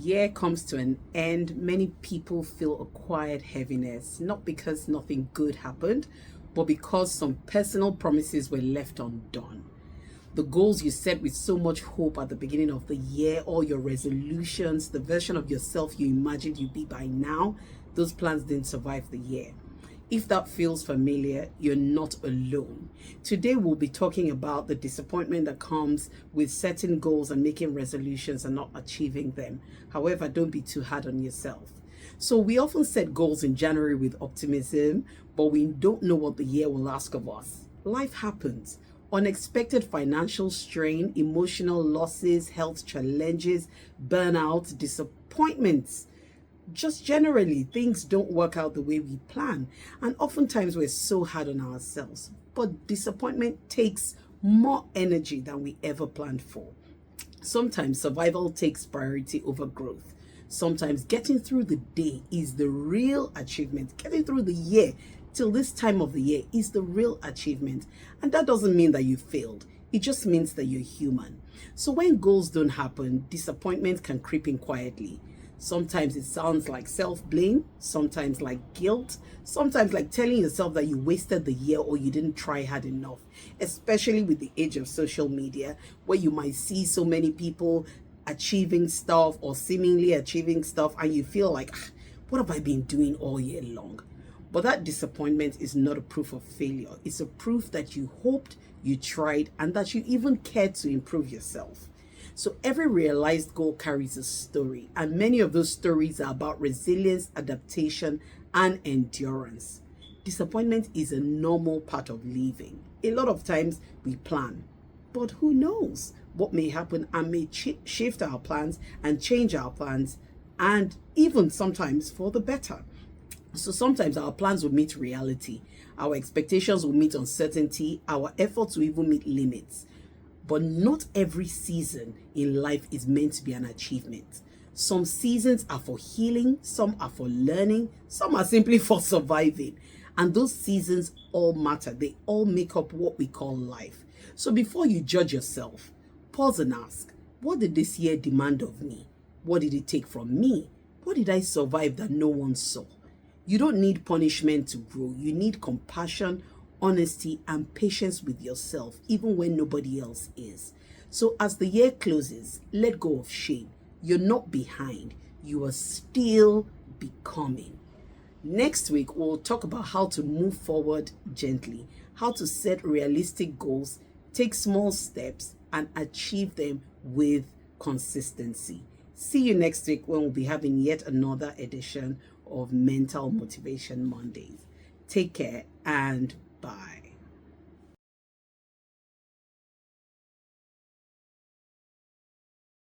year comes to an end, many people feel a quiet heaviness, not because nothing good happened, but because some personal promises were left undone. The goals you set with so much hope at the beginning of the year, all your resolutions, the version of yourself you imagined you'd be by now, those plans didn't survive the year. If that feels familiar, you're not alone. Today, we'll be talking about the disappointment that comes with setting goals and making resolutions and not achieving them. However, don't be too hard on yourself. So, we often set goals in January with optimism, but we don't know what the year will ask of us. Life happens. Unexpected financial strain, emotional losses, health challenges, burnout, disappointments. Just generally, things don't work out the way we plan, and oftentimes we're so hard on ourselves. But disappointment takes more energy than we ever planned for. Sometimes survival takes priority over growth. Sometimes getting through the day is the real achievement. Getting through the year till this time of the year is the real achievement. And that doesn't mean that you failed. It just means that you're human. So when goals don't happen, disappointment can creep in quietly. Sometimes it sounds like self-blame, sometimes like guilt, sometimes like telling yourself that you wasted the year or you didn't try hard enough, especially with the age of social media, where you might see so many people achieving stuff or seemingly achieving stuff, and you feel like, what have I been doing all year long? But that disappointment is not a proof of failure. It's a proof that you hoped, you tried, and that you even cared to improve yourself. So every realized goal carries a story, and many of those stories are about resilience, adaptation, and endurance. Disappointment is a normal part of living. A lot of times we plan, but who knows what may happen and may shift our plans and change our plans, and even sometimes for the better. So sometimes our plans will meet reality, our expectations will meet uncertainty, our efforts will even meet limits. But not every season in life is meant to be an achievement. Some seasons are for healing, some are for learning, some are simply for surviving. And those seasons all matter. They all make up what we call life. So before you judge yourself, pause and ask, what did this year demand of me? What did it take from me? What did I survive that no one saw? You don't need punishment to grow. You need compassion, honesty, and patience with yourself, even when nobody else is. So as the year closes, let go of shame. You're not behind. You are still becoming. Next week, we'll talk about how to move forward gently, how to set realistic goals, take small steps, and achieve them with consistency. See you next week when we'll be having yet another edition of Mental Motivation Mondays. Take care and